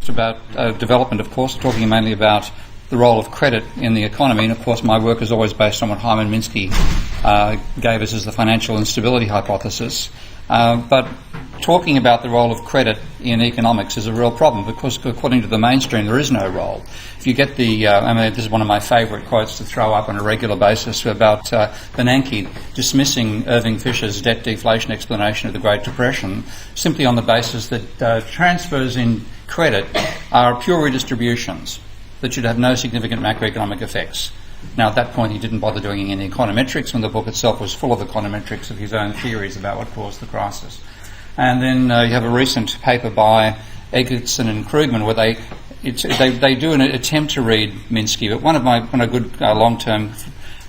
About development, of course, talking mainly about the role of credit in the economy, and of course my work is always based on what Hyman Minsky gave us as the financial instability hypothesis. But talking about the role of credit in economics is a real problem, because according to the mainstream there is no role. If you get this is one of my favourite quotes to throw up on a regular basis about Bernanke dismissing Irving Fisher's debt deflation explanation of the Great Depression simply on the basis that transfers in credit are pure redistributions that should have no significant macroeconomic effects. Now, at that point, he didn't bother doing any econometrics, when the book itself was full of econometrics of his own theories about what caused the crisis. And then you have a recent paper by Eggertson and Krugman where they do an attempt to read Minsky, but one of my good long-term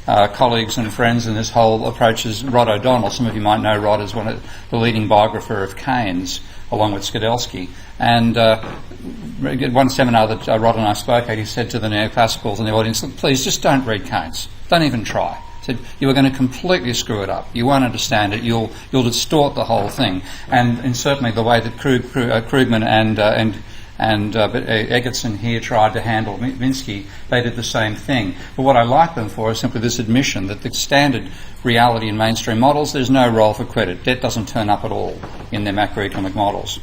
colleagues and friends in this whole approach is Rod O'Donnell. Some of you might know Rod as the leading biographer of Keynes, along with Skidelsky. And at one seminar that Rod and I spoke at, he said to the neoclassicals in the audience, please just don't read Keynes. Don't even try. He said, you are going to completely screw it up. You won't understand it. You'll distort the whole thing. And certainly the way that Krugman and Eggertson here tried to handle Minsky, they did the same thing. But what I like them for is simply this admission that the standard reality in mainstream models, there's no role for credit. Debt doesn't turn up at all in their macroeconomic models.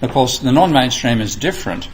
Of course, the non-mainstream is different,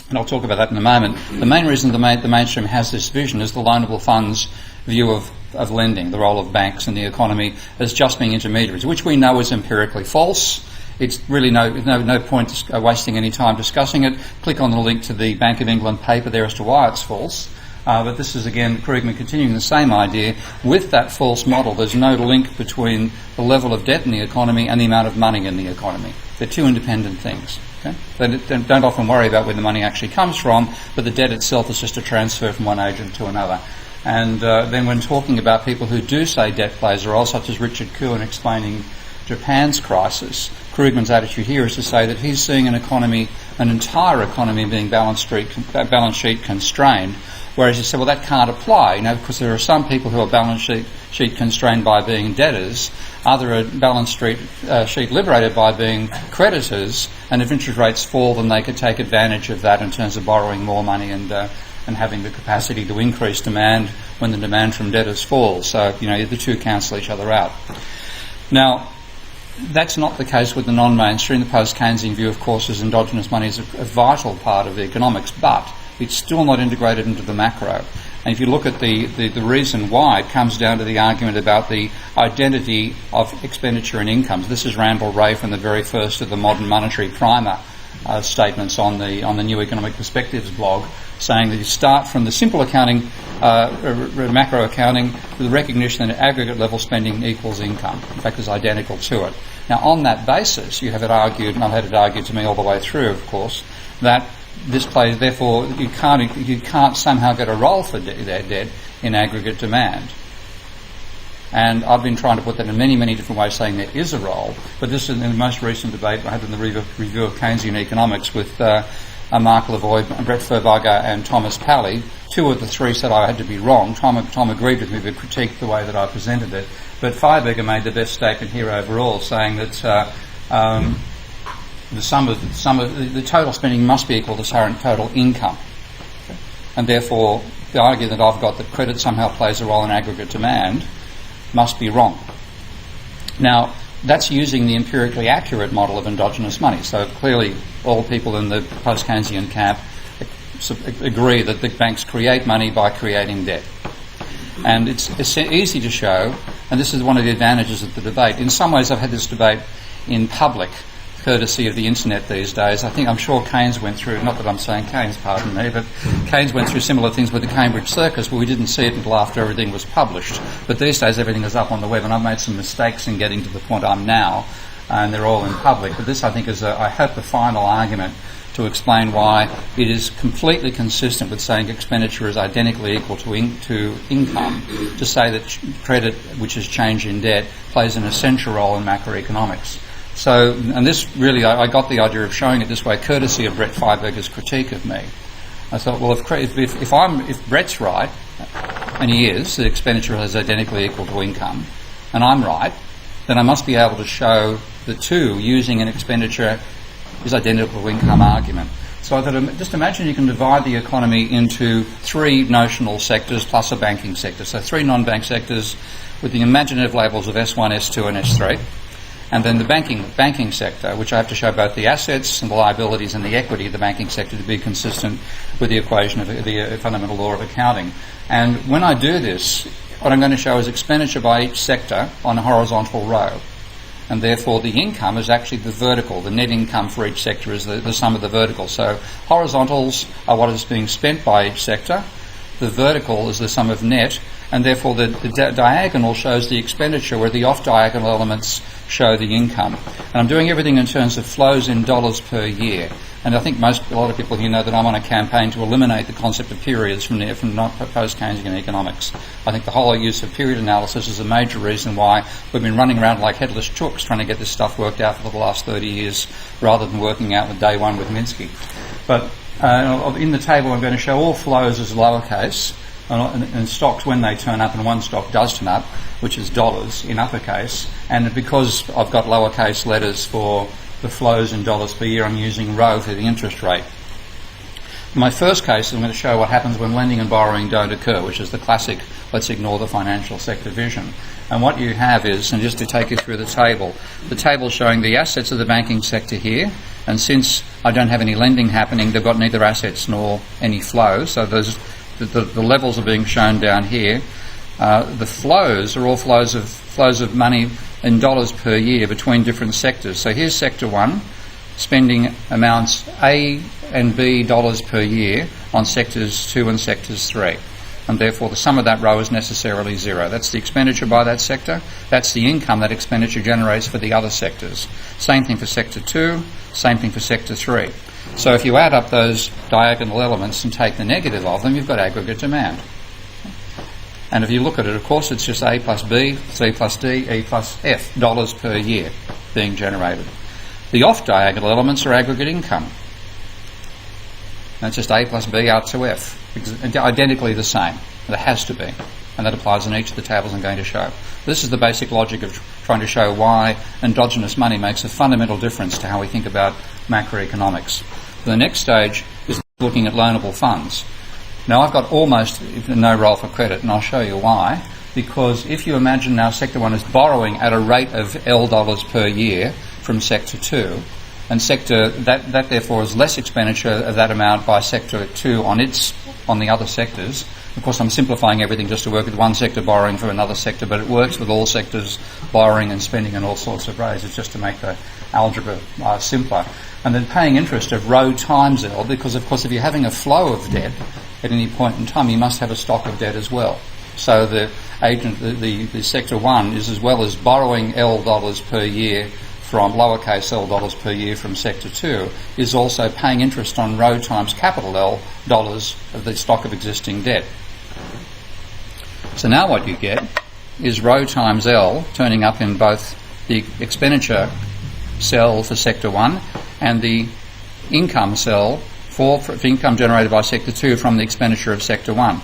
and I'll talk about that in a moment. The main reason the mainstream has this vision is the loanable funds view of lending, the role of banks in the economy as just being intermediaries, which we know is empirically false. It's really no point wasting any time discussing it. Click on the link to the Bank of England paper there as to why it's false. But this is, again, Krugman continuing the same idea. With that false model, there's no link between the level of debt in the economy and the amount of money in the economy. They're two independent things. Okay? They don't often worry about where the money actually comes from, but the debt itself is just a transfer from one agent to another. And then when talking about people who do say debt plays a role, such as Richard Kuhn explaining Japan's crisis, Krugman's attitude here is to say that he's seeing an entire economy being balance sheet constrained, whereas he said, well, that can't apply, because there are some people who are balance sheet constrained by being debtors, other are balance sheet liberated by being creditors, and if interest rates fall, then they could take advantage of that in terms of borrowing more money and having the capacity to increase demand when the demand from debtors falls. So, the two cancel each other out. Now, that's not the case with the non-mainstream. The post-Keynesian view, of course, is endogenous money is a vital part of the economics, but it's still not integrated into the macro. And if you look at the reason why, it comes down to the argument about the identity of expenditure and incomes. This is Randall Wray from the very first of the Modern Monetary Primer statements on the New Economic Perspectives blog, saying that you start from the simple accounting, macro accounting, with the recognition that aggregate level spending equals income. In fact, it's identical to it. Now, on that basis, you have it argued, and I've had it argued to me all the way through, of course, that this plays, therefore, you can't somehow get a role for debt in aggregate demand. And I've been trying to put that in many, many different ways, saying there is a role. But this is in the most recent debate I had in the review of Keynesian economics with Mark Lavoie, Brett Furberger and Thomas Pally. Two of the three said I had to be wrong. Tom agreed with me but critiqued the way that I presented it. But Furberger made the best statement here overall, saying that the total spending must be equal to current total income. And therefore, the argument that I've got that credit somehow plays a role in aggregate demand must be wrong. Now, that's using the empirically accurate model of endogenous money. So clearly all people in the post-Keynesian camp agree that the banks create money by creating debt. And it's easy to show, and this is one of the advantages of the debate. In some ways I've had this debate in public, courtesy of the internet these days. I'm sure Keynes went through, not that I'm saying Keynes, pardon me, but Keynes went through similar things with the Cambridge Circus, but we didn't see it until after everything was published. But these days everything is up on the web, and I've made some mistakes in getting to the point I'm now, and they're all in public. But this, I think, is, I hope, the final argument to explain why it is completely consistent with saying expenditure is identically equal to income, to say that credit, which is change in debt, plays an essential role in macroeconomics. So, and this really, I got the idea of showing it this way, courtesy of Brett Furberger's critique of me. I thought, well, if Brett's right, and he is, that expenditure is identically equal to income, and I'm right, then I must be able to show the two using an expenditure is identical to income argument. So I thought, just imagine you can divide the economy into three notional sectors plus a banking sector. So three non-bank sectors with the imaginative labels of S1, S2 and S3. And then the banking sector, which I have to show both the assets and the liabilities and the equity of the banking sector to be consistent with the equation of the fundamental law of accounting. And when I do this, what I'm going to show is expenditure by each sector on a horizontal row. And therefore the income is actually the vertical. The net income for each sector is the sum of the verticals. So horizontals are what is being spent by each sector. The vertical is the sum of net, and therefore the diagonal shows the expenditure, where the off-diagonal elements show the income. And I'm doing everything in terms of flows in dollars per year. And I think a lot of people here know that I'm on a campaign to eliminate the concept of periods from post-Keynesian economics. I think the whole use of period analysis is a major reason why we've been running around like headless chooks trying to get this stuff worked out for the last 30 years rather than working out with day one with Minsky. But in the table I'm going to show all flows as lowercase and stocks when they turn up, and one stock does turn up, which is dollars in uppercase. And because I've got lowercase letters for the flows in dollars per year, I'm using rho for the interest rate. In my first case, I'm going to show what happens when lending and borrowing don't occur, which is the classic, let's ignore the financial sector vision. And what you have is, and just to take you through the table showing the assets of the banking sector here, and since I don't have any lending happening, they've got neither assets nor any flow, so the levels are being shown down here. The flows are all flows of money in dollars per year between different sectors. So here's sector 1, spending amounts A and B dollars per year on sectors 2 and sectors 3. And therefore the sum of that row is necessarily zero. That's the expenditure by that sector. That's the income that expenditure generates for the other sectors. Same thing for sector 2, same thing for sector 3. So if you add up those diagonal elements and take the negative of them, you've got aggregate demand. And if you look at it, of course, it's just A plus B, C plus D, E plus F dollars per year being generated. The off-diagonal elements are aggregate income. That's just A plus B out to F. Identically the same. It has to be. And that applies in each of the tables I'm going to show. This is the basic logic of trying to show why endogenous money makes a fundamental difference to how we think about macroeconomics. The next stage is looking at loanable funds. Now I've got almost no role for credit, and I'll show you why. Because if you imagine now sector 1 is borrowing at a rate of L dollars per year from sector 2, and sector that therefore is less expenditure of that amount by sector 2 on the other sectors. Of course, I'm simplifying everything just to work with one sector borrowing for another sector, but it works with all sectors borrowing and spending in all sorts of ways. It's just to make the algebra simpler. And then paying interest of rho times L, because of course if you're having a flow of debt at any point in time, you must have a stock of debt as well. So the sector 1 is, as well as borrowing L dollars per year from lowercase L dollars per year from sector 2, is also paying interest on rho times capital L dollars of the stock of existing debt. So now what you get is rho times L turning up in both the expenditure cell for sector 1 and the income cell for income generated by sector 2 from the expenditure of sector 1.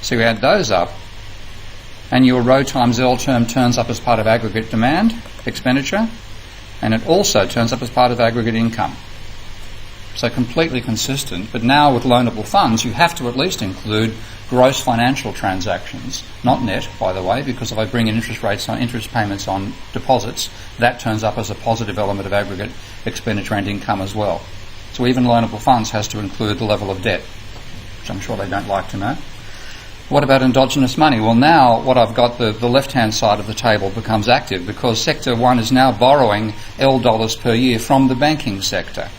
So you add those up, and your rho times L term turns up as part of aggregate demand, expenditure, and it also turns up as part of aggregate income. So completely consistent, but now with loanable funds you have to at least include gross financial transactions, not net, by the way, because if I bring in interest payments on deposits, that turns up as a positive element of aggregate expenditure and income as well. So even loanable funds has to include the level of debt, which I'm sure they don't like to know. What about endogenous money? Well, now what I've got, the left-hand side of the table becomes active, because sector 1 is now borrowing L dollars per year from the banking sector.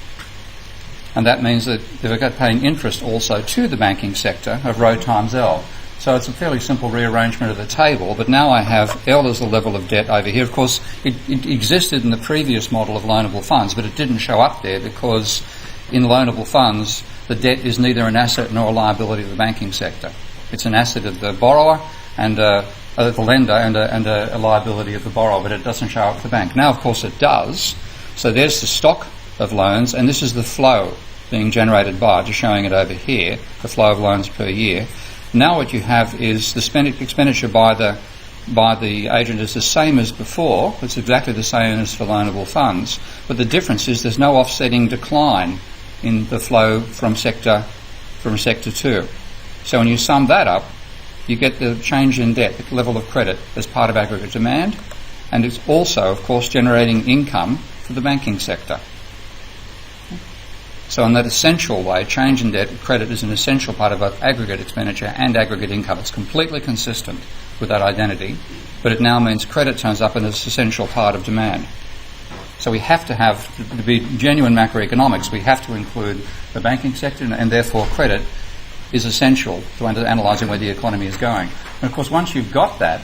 And that means that they've got paying interest also to the banking sector of rho times L. So it's a fairly simple rearrangement of the table, but now I have L as the level of debt over here. Of course, it existed in the previous model of loanable funds, but it didn't show up there because in loanable funds, the debt is neither an asset nor a liability of the banking sector. It's an asset of the borrower and the lender and a liability of the borrower, but it doesn't show up for the bank. Now, of course, it does. So there's the stock of loans, and this is the flow being generated by, just showing it over here, the flow of loans per year. Now what you have is the expenditure by the agent is the same as before. It's exactly the same as for loanable funds, but the difference is there's no offsetting decline in the flow from sector 2. So when you sum that up, you get the change in debt, the level of credit, as part of aggregate demand, and it's also, of course, generating income for the banking sector. So in that essential way, change in debt, credit is an essential part of both aggregate expenditure and aggregate income. It's completely consistent with that identity, but it now means credit turns up as an essential part of demand. So we have to have, to be genuine macroeconomics, we have to include the banking sector, and therefore credit is essential to analysing where the economy is going. And of course, once you've got that,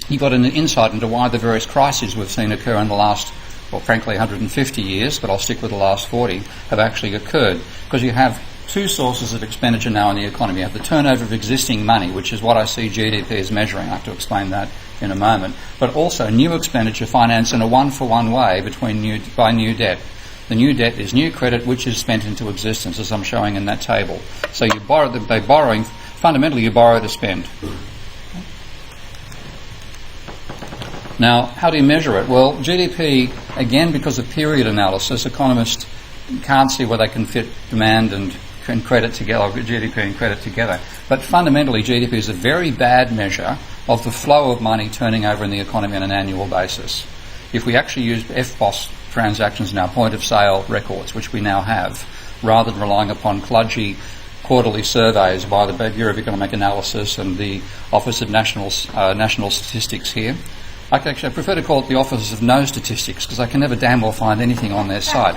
you've got an insight into why the various crises we've seen occur in the last, well, frankly, 150 years, but I'll stick with the last 40, have actually occurred. Because you have two sources of expenditure now in the economy. You have the turnover of existing money, which is what I see GDP as measuring. I have to explain that in a moment. But also new expenditure financed in a one-for-one way by new debt. The new debt is new credit which is spent into existence, as I'm showing in that table. So you borrow, fundamentally you borrow to spend. Now, how do you measure it? Well, GDP, again, because of period analysis, economists can't see where they can fit demand and credit together, or GDP and credit together. But fundamentally, GDP is a very bad measure of the flow of money turning over in the economy on an annual basis. If we actually used FPOS transactions in our point of sale records, which we now have, rather than relying upon kludgy quarterly surveys by the Bureau of Economic Analysis and the Office of National Statistics here, I prefer to call it the Office of No Statistics, because I can never damn well find anything on their site.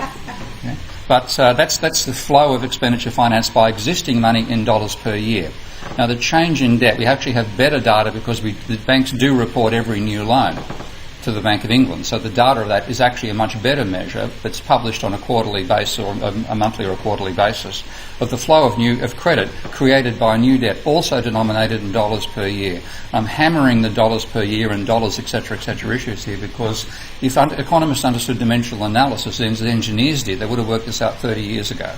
Okay? But that's the flow of expenditure financed by existing money in dollars per year. Now, the change in debt, we actually have better data because the banks do report every new loan to the Bank of England. So the data of that is actually a much better measure that's published on a quarterly basis, or a monthly or a quarterly basis, of the flow of credit created by new debt, also denominated in dollars per year. I'm hammering the dollars per year and dollars, etc., issues here, because if economists understood dimensional analysis, as engineers did, they would have worked this out 30 years ago.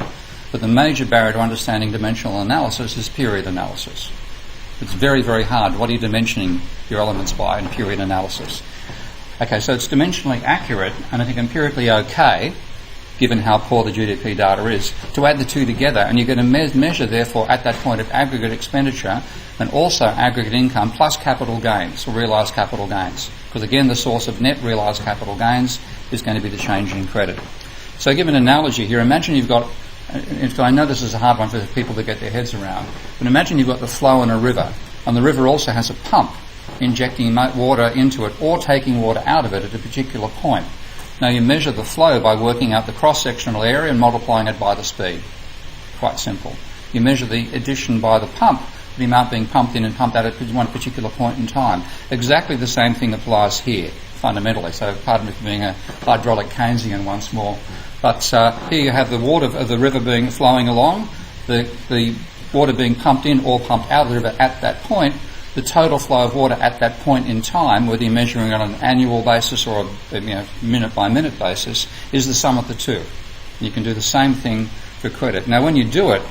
But the major barrier to understanding dimensional analysis is period analysis. It's very, very hard. What are you dimensioning your elements by in period analysis? Okay, so it's dimensionally accurate, and I think empirically okay, given how poor the GDP data is, to add the two together, and you're going to measure, therefore, at that point of aggregate expenditure and also aggregate income plus capital gains, or realised capital gains. Because again, the source of net realised capital gains is going to be the change in credit. So give an analogy here. Imagine you've got, I know this is a hard one for people to get their heads around, but imagine you've got the flow in a river, and the river also has a pump injecting water into it or taking water out of it at a particular point. Now you measure the flow by working out the cross-sectional area and multiplying it by the speed. Quite simple. You measure the addition by the pump, the amount being pumped in and pumped out at one particular point in time. Exactly the same thing applies here, fundamentally. So pardon me for being a hydraulic Keynesian once more. But here you have the water of the river flowing along, the water being pumped in or pumped out of the river at that point. The total flow of water at that point in time, whether you're measuring it on an annual basis or a minute-by-minute basis, is the sum of the two. You can do the same thing for credit. Now, when you do it,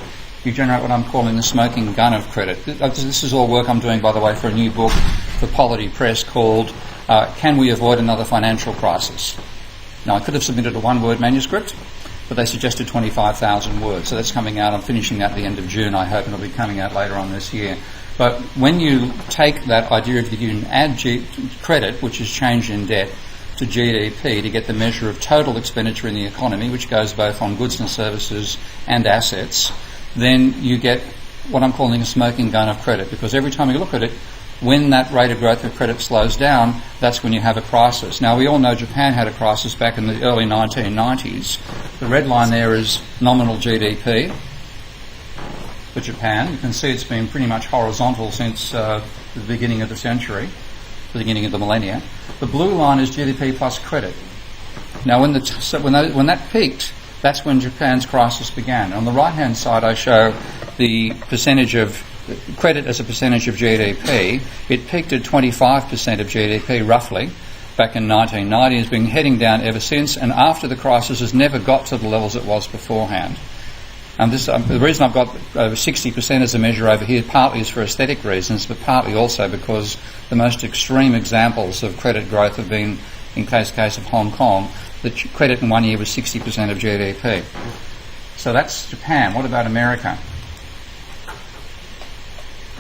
you generate what I'm calling the smoking gun of credit. This is all work I'm doing, by the way, for a new book for Polity Press called Can We Avoid Another Financial Crisis? Now, I could have submitted a one-word manuscript, but they suggested 25,000 words. So that's coming out. I'm finishing that at the end of June, I hope, and it'll be coming out later on this year. But when you take that idea of you can add credit, which is change in debt, to GDP to get the measure of total expenditure in the economy, which goes both on goods and services and assets, then you get what I'm calling a smoking gun of credit, because every time you look at it, when that rate of growth of credit slows down, that's when you have a crisis. Now, we all know Japan had a crisis back in the early 1990s. The red line there is nominal GDP for Japan. You can see it's been pretty much horizontal since the beginning of the century, the beginning of the millennia. The blue line is GDP plus credit. Now, when that peaked, that's when Japan's crisis began. On the right-hand side, I show the percentage of credit as a percentage of GDP. It peaked at 25% of GDP, roughly, back in 1990. It's been heading down ever since, and after the crisis has never got to the levels it was beforehand. And the reason I've got over 60% as a measure over here partly is for aesthetic reasons, but partly also because the most extreme examples of credit growth have been, in case of Hong Kong, the credit in 1 year was 60% of GDP. So that's Japan. What about America?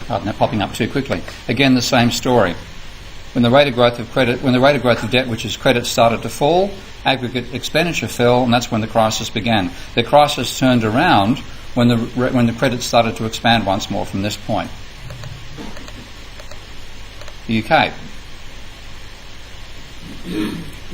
Oh, they're popping up too quickly. Again, the same story. When the rate of growth of debt, which is credit, started to fall, aggregate expenditure fell, and that's when the crisis began. The crisis turned around when the credit started to expand once more from this point. The UK.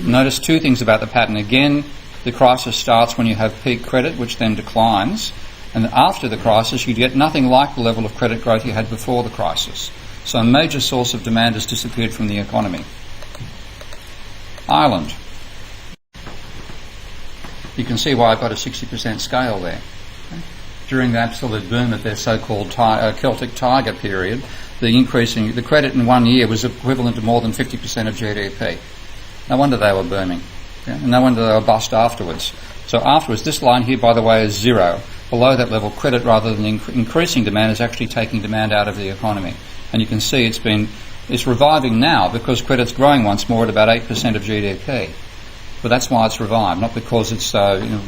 Notice two things about the pattern. Again, the crisis starts when you have peak credit, which then declines, and after the crisis you get nothing like the level of credit growth you had before the crisis. So a major source of demand has disappeared from the economy. Ireland. You can see why I've got a 60% scale there. During the absolute boom of their so-called Celtic Tiger period, the credit in 1 year was equivalent to more than 50% of GDP. No wonder they were booming. And no wonder they were bust afterwards. So afterwards, this line here, by the way, is zero. Below that level, credit, rather than increasing demand, is actually taking demand out of the economy. And you can see it's reviving now because credit's growing once more at about 8% of GDP. But that's why it's revived, not because it's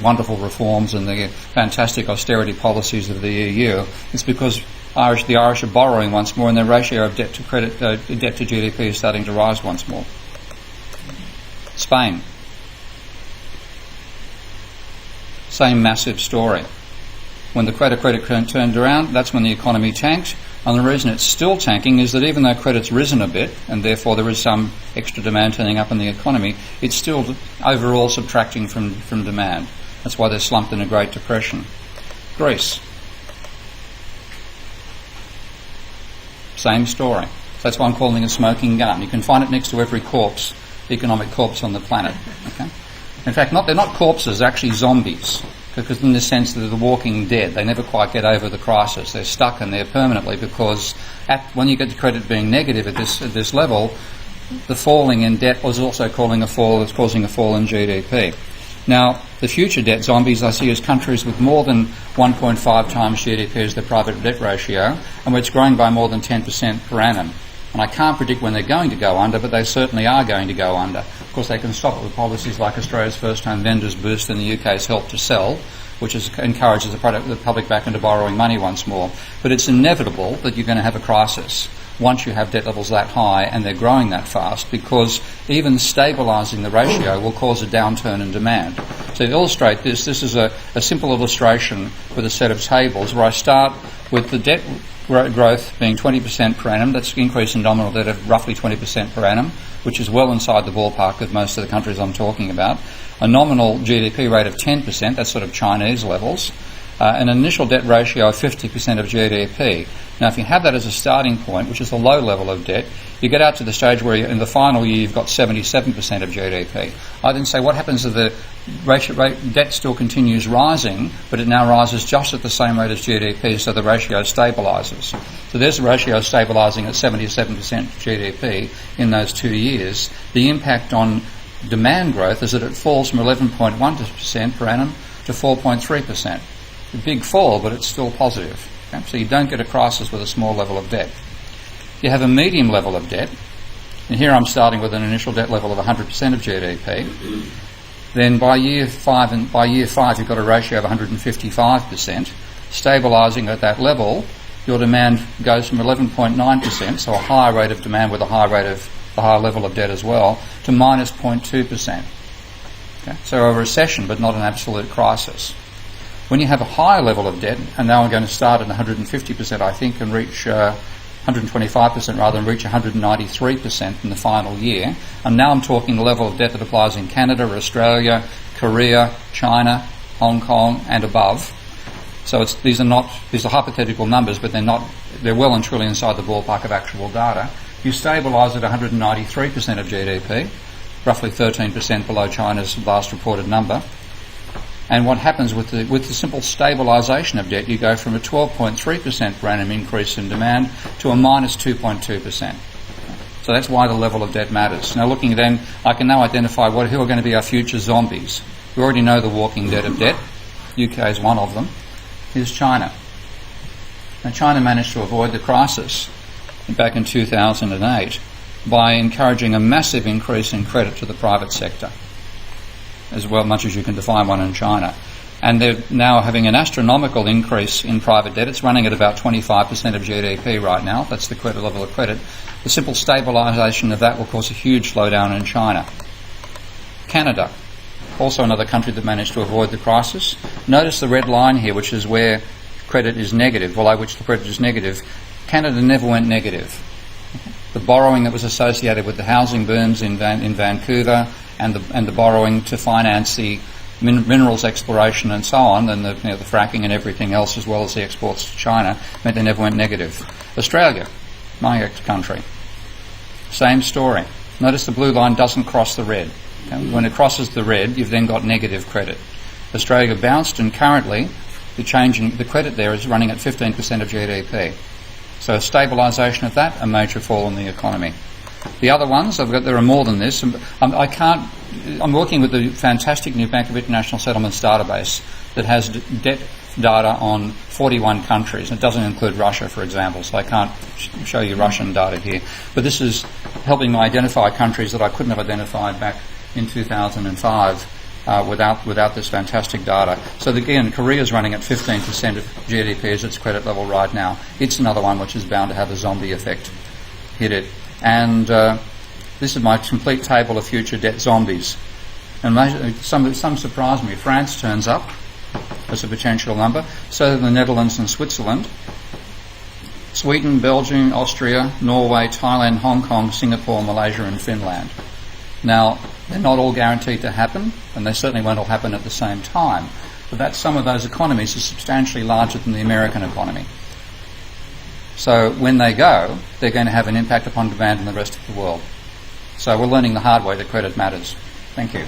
wonderful reforms and the fantastic austerity policies of the EU. It's because the Irish are borrowing once more, and their ratio of debt to GDP is starting to rise once more. Spain. Same massive story. When the credit turned around, that's when the economy tanked. And the reason it's still tanking is that even though credit's risen a bit, and therefore there is some extra demand turning up in the economy, it's still overall subtracting from demand. That's why they're slumped in a Great Depression. Greece. Same story. So that's why I'm calling it a smoking gun. You can find it next to every economic corpse on the planet. Okay? In fact, they're not corpses, they're actually zombies. Because in the sense that they're the walking dead, they never quite get over the crisis. They're stuck in there permanently because when you get the credit being negative at this level, the falling in debt was also causing a fall in GDP. Now, the future debt zombies I see as countries with more than 1.5 times GDP as their private debt ratio, and where it's growing by more than 10% per annum. And I can't predict when they're going to go under, but they certainly are going to go under. Of course, they can stop it with policies like Australia's first-home vendors boost and the UK's help to sell, which encourages the public back into borrowing money once more. But it's inevitable that you're going to have a crisis once you have debt levels that high and they're growing that fast, because even stabilising the ratio will cause a downturn in demand. So to illustrate this is a simple illustration with a set of tables where I start with the debt growth being 20% per annum. That's an increase in nominal debt of roughly 20% per annum, which is well inside the ballpark of most of the countries I'm talking about. A nominal GDP rate of 10%, that's sort of Chinese levels. An initial debt ratio of 50% of GDP. Now, if you have that as a starting point, which is a low level of debt, you get out to the stage where in the final year you've got 77% of GDP. I then say, what happens if the debt still continues rising, but it now rises just at the same rate as GDP, so the ratio stabilises. So there's the ratio stabilising at 77% GDP in those 2 years. The impact on demand growth is that it falls from 11.1% per annum to 4.3%. A big fall, but it's still positive. Okay? So you don't get a crisis with a small level of debt. You have a medium level of debt, and here I'm starting with an initial debt level of 100% of GDP. Then by year 5 you've got a ratio of 155%. Stabilising at that level, your demand goes from 11.9%, so a higher rate of demand with a higher level of debt as well, to minus 0.2%. Okay? So a recession, but not an absolute crisis. When you have a higher level of debt, and now I'm going to start at 150%, I think, and reach 125% rather, and reach 193% in the final year. And now I'm talking the level of debt that applies in Canada, Australia, Korea, China, Hong Kong, and above. So these are hypothetical numbers, but they're well and truly inside the ballpark of actual data. You stabilise at 193% of GDP, roughly 13% below China's last reported number. And what happens with the simple stabilisation of debt, you go from a 12.3% per annum increase in demand to a minus 2.2%. So that's why the level of debt matters. Now looking at them, I can now identify who are going to be our future zombies. We already know the walking dead of debt. UK is one of them. Here's China. Now China managed to avoid the crisis back in 2008 by encouraging a massive increase in credit to the private sector, as well much as you can define one in China. and they're now having an astronomical increase in private debt. It's running at about 25% of GDP right now. That's the credit level of credit. The simple stabilisation of that will cause a huge slowdown in China. Canada, also another country that managed to avoid the crisis. Notice the red line here, which is where credit is negative, below which the credit is negative. Canada never went negative. The borrowing that was associated with the housing booms in Vancouver and the borrowing to finance the minerals exploration and so on, and the fracking and everything else, as well as the exports to China, meant they never went negative. Australia, my ex-country, same story. Notice the blue line doesn't cross the red. When it crosses the red, you've then got negative credit. Australia bounced, and currently the credit there is running at 15% of GDP. So a stabilisation of that, a major fall in the economy. The other ones, there are more than this. I'm working with the fantastic new Bank of International Settlements database that has debt data on 41 countries. It doesn't include Russia, for example, so I can't show you Russian data here. But this is helping me identify countries that I couldn't have identified back in 2005 without this fantastic data. So again, Korea's running at 15% of GDP as its credit level right now. It's another one which is bound to have a zombie effect hit it. And this is my complete table of future debt zombies. And some surprise me. France turns up as a potential number. So do the Netherlands and Switzerland. Sweden, Belgium, Austria, Norway, Thailand, Hong Kong, Singapore, Malaysia and Finland. Now, they're not all guaranteed to happen, and they certainly won't all happen at the same time. But some of those economies are substantially larger than the American economy. So when they go, they're going to have an impact upon demand in the rest of the world. So we're learning the hard way that credit matters. Thank you.